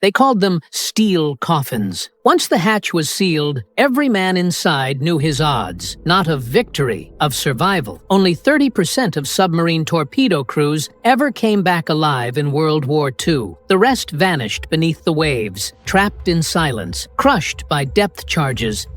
They called them steel coffins. Once the hatch was sealed, every man inside knew his odds, not of victory, of survival. Only 30% of submarine torpedo crews ever came back alive in World War II. The rest vanished beneath the waves, trapped in silence, crushed by depth charges,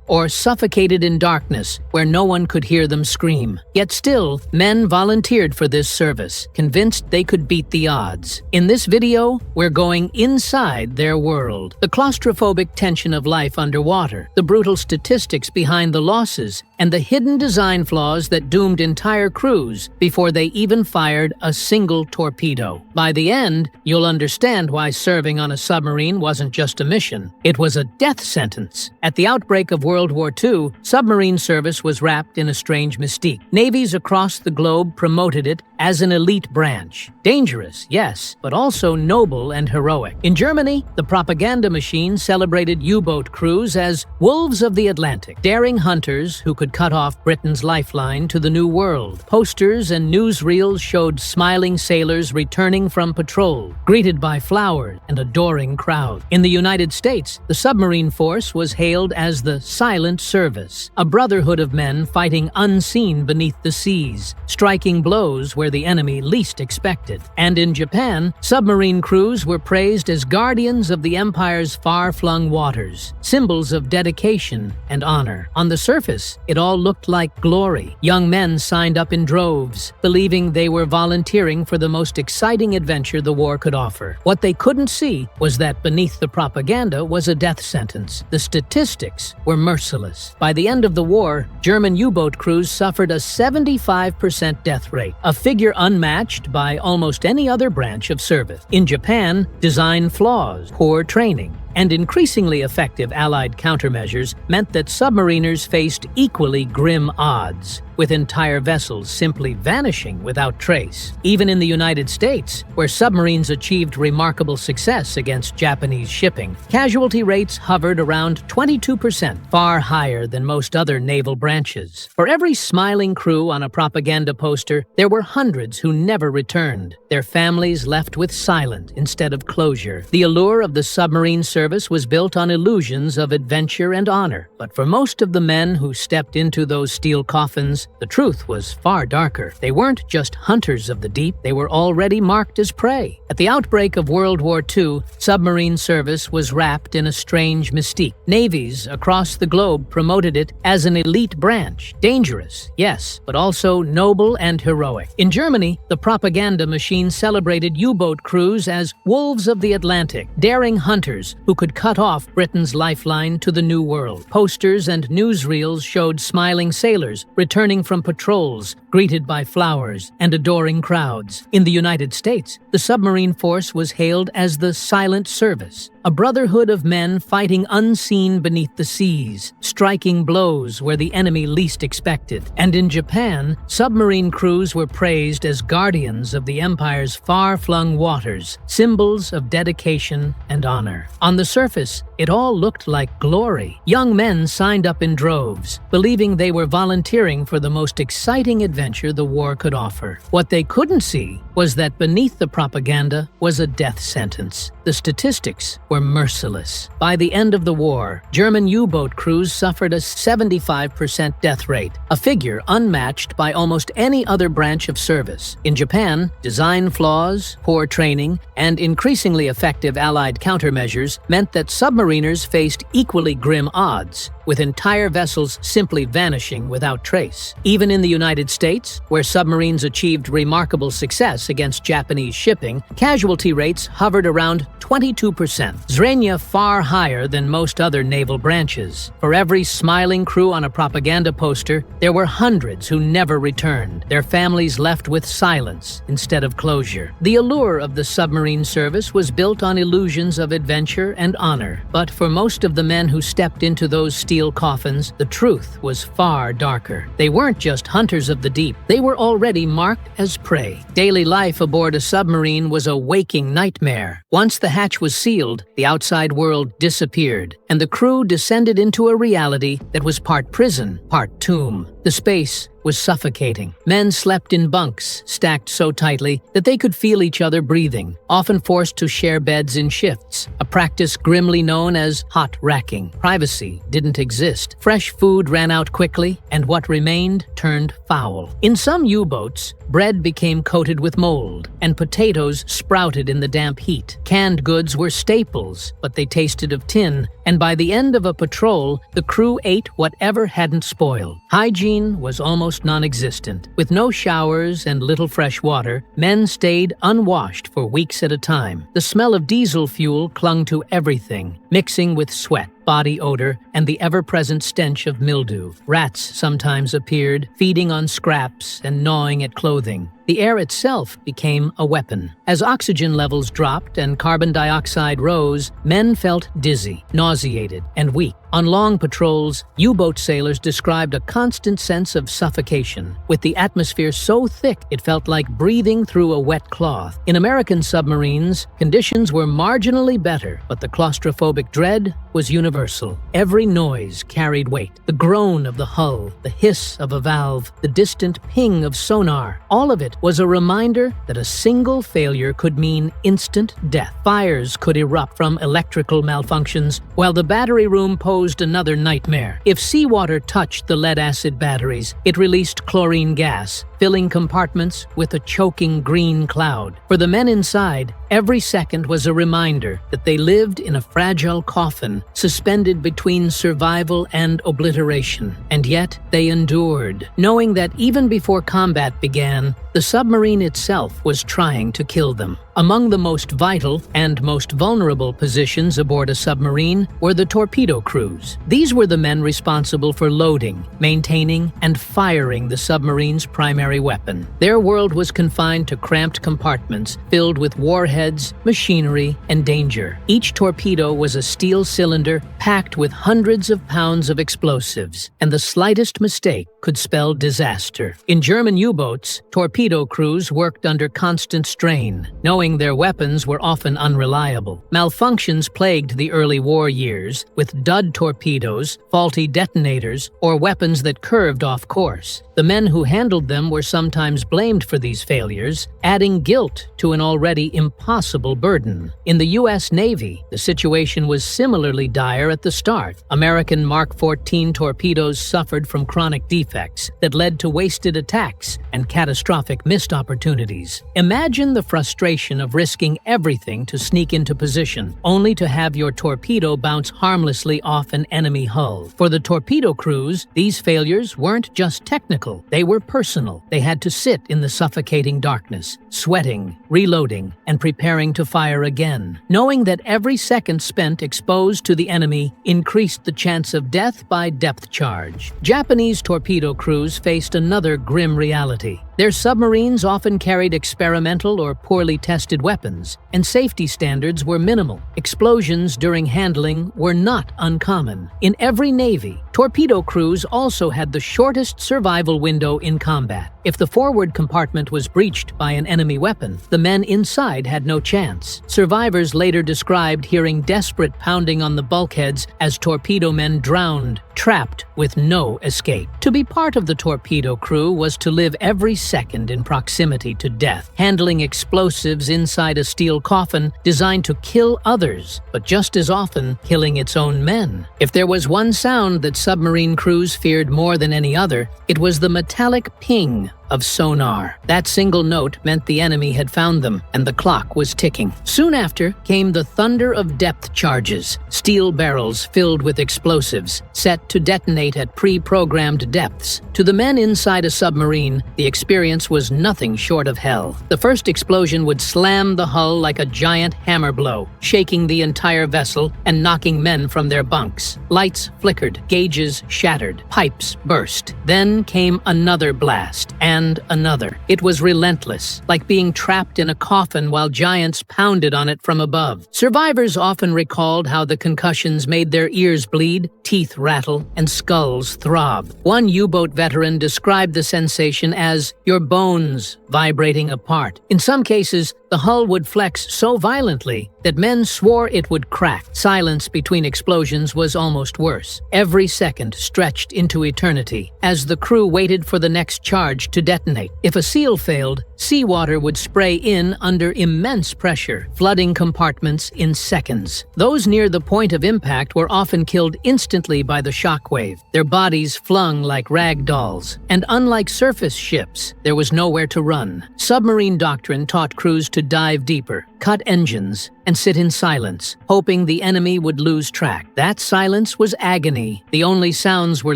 or suffocated in darkness where no one could hear them scream. Yet still, men volunteered for this service, convinced they could beat the odds. In this video, we're going inside their world. The claustrophobic tension of life underwater, the brutal statistics behind the losses, and the hidden design flaws that doomed entire crews before they even fired a single torpedo. By the end, you'll understand why serving on a submarine wasn't just a mission. It was a death sentence. At the outbreak of World War II, submarine service was wrapped in a strange mystique. Navies across the globe promoted it as an elite branch. Dangerous, yes, but also noble and heroic. In Germany, the propaganda machine celebrated U-boat crews as wolves of the Atlantic, daring hunters who could cut off Britain's lifeline to the New World. Posters and newsreels showed smiling sailors returning from patrol, greeted by flowers and adoring crowds. In the United States, the submarine force was hailed as the Silent Service, a brotherhood of men fighting unseen beneath the seas, striking blows where the enemy least expected. And in Japan, submarine crews were praised as guardians of the empire's far-flung waters, symbols of dedication and honor. On the surface, it all looked like glory. Young men signed up in droves, believing they were volunteering for the most exciting adventure the war could offer. What they couldn't see was that beneath the propaganda was a death sentence. The statistics were merciless. By the end of the war, German U-boat crews suffered a 75% death rate, a figure unmatched by almost any other branch of service. In Japan, design flaws, poor training, and increasingly effective Allied countermeasures meant that submariners faced equally grim odds, with entire vessels simply vanishing without trace. Even in the United States, where submarines achieved remarkable success against Japanese shipping, casualty rates hovered around 22%, far higher than most other naval branches. For every smiling crew on a propaganda poster, there were hundreds who never returned, their families left with silence instead of closure. The allure of the submarine service was built on illusions of adventure and honor, but for most of the men who stepped into those steel coffins, the truth was far darker. They weren't just hunters of the deep, they were already marked as prey. At the outbreak of World War II, submarine service was wrapped in a strange mystique. Navies across the globe promoted it as an elite branch. Dangerous, yes, but also noble and heroic. In Germany, the propaganda machine celebrated U-boat crews as wolves of the Atlantic, daring hunters who could cut off Britain's lifeline to the New World. Posters and newsreels showed smiling sailors returning from patrols, greeted by flowers and adoring crowds. In the United States, the submarine force was hailed as the Silent Service, a brotherhood of men fighting unseen beneath the seas, striking blows where the enemy least expected. And in Japan, submarine crews were praised as guardians of the empire's far-flung waters, symbols of dedication and honor. On the surface, it all looked like glory. Young men signed up in droves, believing they were volunteering for the most exciting adventure the war could offer. What they couldn't see was that beneath the propaganda was a death sentence. The statistics were merciless. By the end of the war, German U-boat crews suffered a 75% death rate, a figure unmatched by almost any other branch of service. In Japan, design flaws, poor training, and increasingly effective Allied countermeasures meant that submariners faced equally grim odds, with entire vessels simply vanishing without trace. Even in the United States, where submarines achieved remarkable success against Japanese shipping, casualty rates hovered around 22%, Zrenia far higher than most other naval branches. For every smiling crew on a propaganda poster, there were hundreds who never returned, their families left with silence instead of closure. The allure of the submarine service was built on illusions of adventure and honor, but for most of the men who stepped into those steel coffins, the truth was far darker. They weren't just hunters of the deep, they were already marked as prey. Daily life aboard a submarine was a waking nightmare. Once the hatch was sealed, the outside world disappeared, and the crew descended into a reality that was part prison, part tomb. The The space was suffocating. Men slept in bunks, stacked so tightly that they could feel each other breathing, often forced to share beds in shifts, a practice grimly known as hot racking. Privacy didn't exist. Fresh food ran out quickly, and what remained turned foul. In some U-boats, bread became coated with mold, and potatoes sprouted in the damp heat. Canned goods were staples, but they tasted of tin, and by the end of a patrol, the crew ate whatever hadn't spoiled. Hygiene was almost non-existent. With no showers and little fresh water, men stayed unwashed for weeks at a time. The smell of diesel fuel clung to everything, mixing with sweat, body odor, and the ever-present stench of mildew. Rats sometimes appeared, feeding on scraps and gnawing at clothing. The air itself became a weapon. As oxygen levels dropped and carbon dioxide rose, men felt dizzy, nauseated, and weak. On long patrols, U-boat sailors described a constant sense of suffocation, with the atmosphere so thick it felt like breathing through a wet cloth. In American submarines, conditions were marginally better, but the claustrophobic dread was universal. Every noise carried weight. The groan of the hull, the hiss of a valve, the distant ping of sonar, all of it was a reminder that a single failure could mean instant death. Fires could erupt from electrical malfunctions, while the battery room posed another nightmare. If seawater touched the lead-acid batteries, it released chlorine gas, filling compartments with a choking green cloud. For the men inside, every second was a reminder that they lived in a fragile coffin, suspended between survival and obliteration. And yet, they endured, knowing that even before combat began, the submarine itself was trying to kill them. Among the most vital and most vulnerable positions aboard a submarine were the torpedo crews. These were the men responsible for loading, maintaining, and firing the submarine's primary weapon. Their world was confined to cramped compartments filled with warheads, machinery, and danger. Each torpedo was a steel cylinder packed with hundreds of pounds of explosives, and the slightest mistake could spell disaster. In German U-boats, torpedo crews worked under constant strain, knowing their weapons were often unreliable. Malfunctions plagued the early war years, with dud torpedoes, faulty detonators, or weapons that curved off course. The men who handled them were sometimes blamed for these failures, adding guilt to an already impossible burden. In the U.S. Navy, the situation was similarly dire at the start. American Mark 14 torpedoes suffered from chronic defects that led to wasted attacks and catastrophic missed opportunities. Imagine the frustration of risking everything to sneak into position, only to have your torpedo bounce harmlessly off an enemy hull. For the torpedo crews, these failures weren't just technical. They were personal. They had to sit in the suffocating darkness, sweating, reloading, and preparing to fire again, knowing that every second spent exposed to the enemy increased the chance of death by depth charge. Japanese torpedo crews faced another grim reality. Their submarines often carried experimental or poorly tested weapons, and safety standards were minimal. Explosions during handling were not uncommon. In every navy, torpedo crews also had the shortest survival window in combat. If the forward compartment was breached by an enemy weapon, the men inside had no chance. Survivors later described hearing desperate pounding on the bulkheads as torpedo men drowned, trapped with no escape. To be part of the torpedo crew was to live every second in proximity to death, handling explosives inside a steel coffin designed to kill others, but just as often killing its own men. If there was one sound that submarine crews feared more than any other, it was the metallic ping of sonar. That single note meant the enemy had found them, and the clock was ticking. Soon after came the thunder of depth charges, steel barrels filled with explosives, set to detonate at pre-programmed depths. To the men inside a submarine, the experience was nothing short of hell. The first explosion would slam the hull like a giant hammer blow, shaking the entire vessel and knocking men from their bunks. Lights flickered, gauges shattered, pipes burst. Then came another blast, and another. It was relentless, like being trapped in a coffin while giants pounded on it from above. Survivors often recalled how the concussions made their ears bleed, teeth rattle, and skulls throb. One U-boat veteran described the sensation as your bones vibrating apart. In some cases, the hull would flex so violently that men swore it would crack. Silence between explosions was almost worse. Every second stretched into eternity as the crew waited for the next charge to detonate. If a seal failed, seawater would spray in under immense pressure, flooding compartments in seconds. Those near the point of impact were often killed instantly by the shockwave, their bodies flung like rag dolls. And unlike surface ships, there was nowhere to run. Submarine doctrine taught crews to dive deeper, cut engines, and sit in silence, hoping the enemy would lose track. That silence was agony. The only sounds were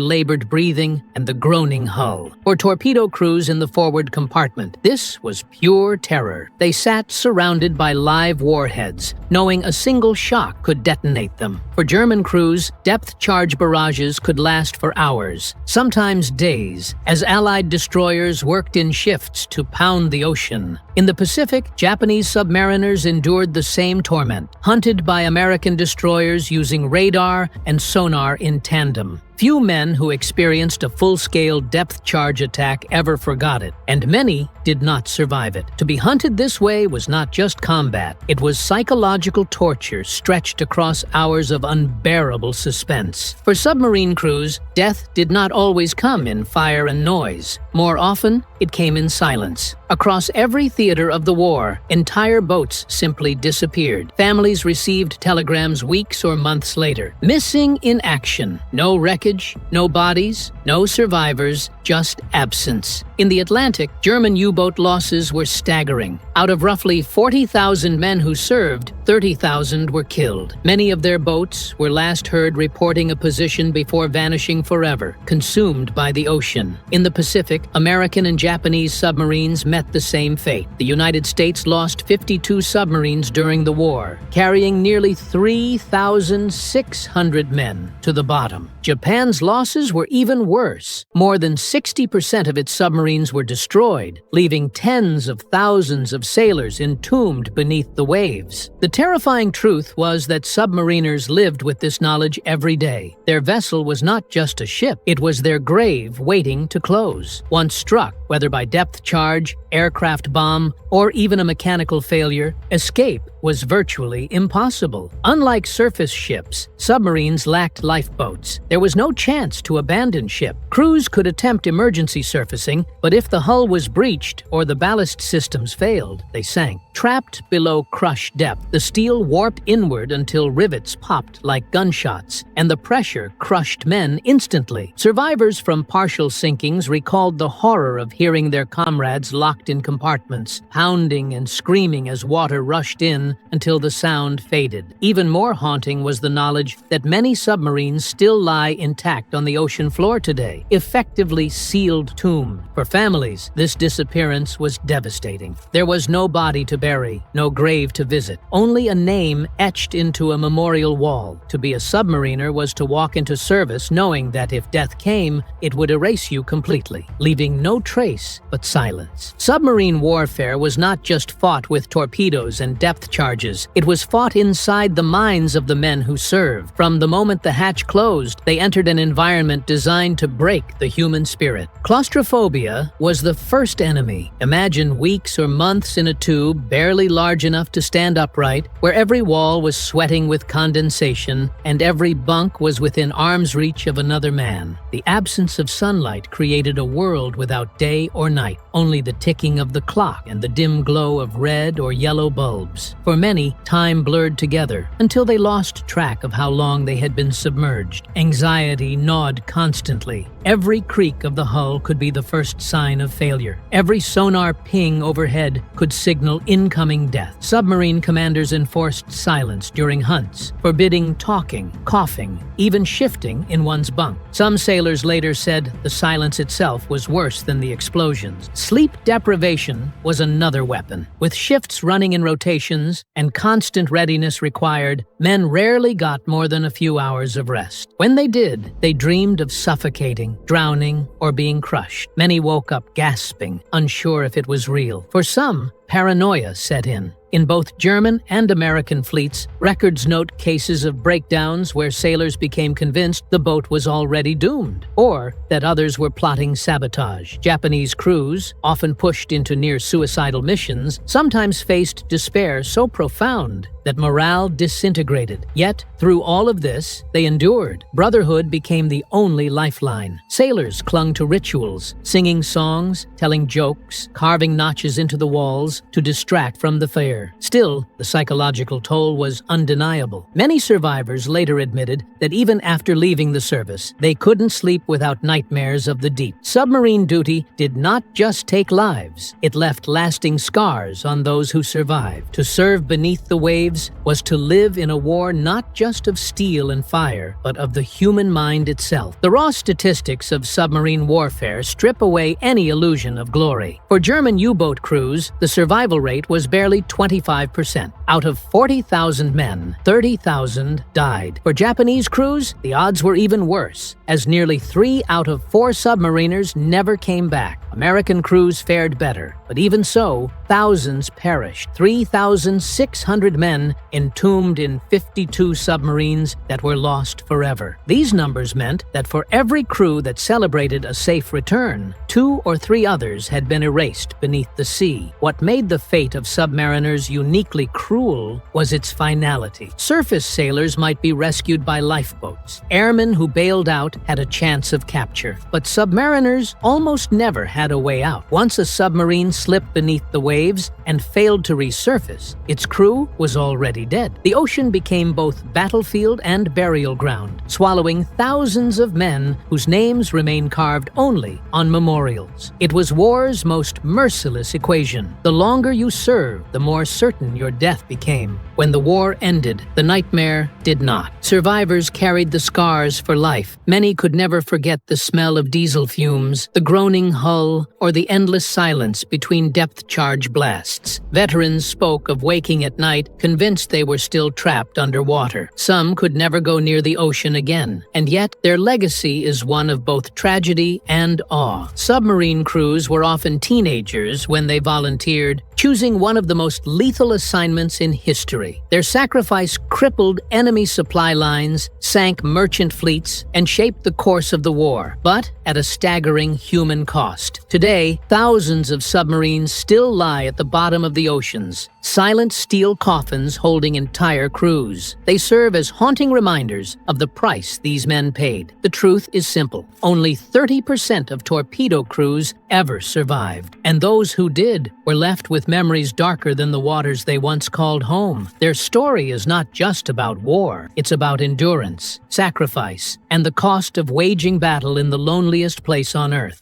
labored breathing and the groaning hull. For torpedo crews in the forward compartment, this was pure terror. They sat surrounded by live warheads, knowing a single shock could detonate them. For German crews, depth charge barrages could last for hours, sometimes days, as Allied destroyers worked in shifts to pound the ocean. In the Pacific, Japanese submariners endured the same torment, hunted by American destroyers using radar and sonar in tandem. Few men who experienced a full-scale depth charge attack ever forgot it, and many did not survive it. To be hunted this way was not just combat, it was psychological torture stretched across hours of unbearable suspense. For submarine crews, death did not always come in fire and noise. More often, it came in silence. Across every theater of the war, entire boats simply disappeared. Families received telegrams weeks or months later. Missing in action. No wreckage, no bodies, no survivors, just absence. In the Atlantic, German U-boat losses were staggering. Out of roughly 40,000 men who served, 30,000 were killed. Many of their boats were last heard reporting a position before vanishing forever, consumed by the ocean. In the Pacific, American and Japanese submarines met the same fate. The United States lost 52 submarines during the war, carrying nearly 3,600 men to the bottom. Japan's losses were even worse. More than 60% of its submarines were destroyed, leaving tens of thousands of sailors entombed beneath the waves. The terrifying truth was that submariners lived with this knowledge every day. Their vessel was not just a ship, it was their grave waiting to close. Once struck, whether by depth charge, aircraft bomb, or even a mechanical failure, escape was virtually impossible. Unlike surface ships, submarines lacked lifeboats. There was no chance to abandon ship. Crews could attempt emergency surfacing, but if the hull was breached or the ballast systems failed, they sank. Trapped below crush depth, the steel warped inward until rivets popped like gunshots, and the pressure crushed men instantly. Survivors from partial sinkings recalled the horror of hearing their comrades locked in compartments, pounding and screaming as water rushed in until the sound faded. Even more haunting was the knowledge that many submarines still lie intact on the ocean floor today, effectively sealed tomb. For families, this disappearance was devastating. There was no body to bury, no grave to visit, only a name etched into a memorial wall. To be a submariner was to walk into service knowing that if death came, it would erase you completely, leaving no trace but silence. Submarine warfare was not just fought with torpedoes and depth charges, it was fought inside the minds of the men who served. From the moment the hatch closed, they entered an environment designed to break the human spirit. Claustrophobia was the first enemy. Imagine weeks or months in a tube barely large enough to stand upright, where every wall was sweating with condensation and every bunk was within arm's reach of another man. The absence of sunlight created a world without day or night, only the ticking of the clock and the dim glow of red or yellow bulbs. For many, time blurred together until they lost track of how long they had been submerged. Anxiety gnawed constantly. Every creak of the hull could be the first sign of failure. Every sonar ping overhead could signal incoming death. Submarine commanders enforced silence during hunts, forbidding talking, coughing, even shifting in one's bunk. Some sailors later said the silence itself was worse than the explosions. Sleep deprivation was another weapon. With shifts running in rotations and constant readiness required, men rarely got more than a few hours of rest. When they did, they dreamed of suffocating, drowning, or being crushed. Many woke up gasping, unsure if it was real. For some, paranoia set in. In both German and American fleets, records note cases of breakdowns where sailors became convinced the boat was already doomed, or that others were plotting sabotage. Japanese crews, often pushed into near-suicidal missions, sometimes faced despair so profound that morale disintegrated. Yet, through all of this, they endured. Brotherhood became the only lifeline. Sailors clung to rituals, singing songs, telling jokes, carving notches into the walls to distract from the fire. Still, the psychological toll was undeniable. Many survivors later admitted that even after leaving the service, they couldn't sleep without nightmares of the deep. Submarine duty did not just take lives, it left lasting scars on those who survived. To serve beneath the waves was to live in a war not just of steel and fire, but of the human mind itself. The raw statistics of submarine warfare strip away any illusion of glory. For German U-boat crews, the survival rate was barely 25%. Out of 40,000 men, 30,000 died. For Japanese crews, the odds were even worse, as nearly 3 out of 4 submariners never came back. American crews fared better, but even so, thousands perished. 3,600 men entombed in 52 submarines that were lost forever. These numbers meant that for every crew that celebrated a safe return, 2 or 3 others had been erased beneath the sea. What made the fate of submariners uniquely cruel was its finality. Surface sailors might be rescued by lifeboats. Airmen who bailed out had a chance of capture. But submariners almost never had a way out. Once a submarine slipped beneath the waves and failed to resurface, its crew was already dead. The ocean became both battlefield and burial ground, swallowing thousands of men whose names remain carved only on memorials. It was war's most merciless equation. The longer you served, the more certain your death became. When the war ended, the nightmare did not. Survivors carried the scars for life. Many could never forget the smell of diesel fumes, the groaning hull, or the endless silence between depth-charge blasts. Veterans spoke of waking at night, convinced they were still trapped underwater. Some could never go near the ocean again, and yet their legacy is one of both tragedy and awe. Submarine crews were often teenagers when they volunteered, choosing one of the most lethal assignments in history. Their sacrifice crippled enemy supply lines, sank merchant fleets, and shaped the course of the war, but at a staggering human cost. Today, thousands of submarines still lie at the bottom of the oceans, silent steel coffins holding entire crews. They serve as haunting reminders of the price these men paid. The truth is simple. Only 30% of torpedo crews ever survived, and those who did were left with memories darker than the waters they once called home. Their story is not just about war. It's about endurance, sacrifice, and the cost of waging battle in the loneliest place on Earth.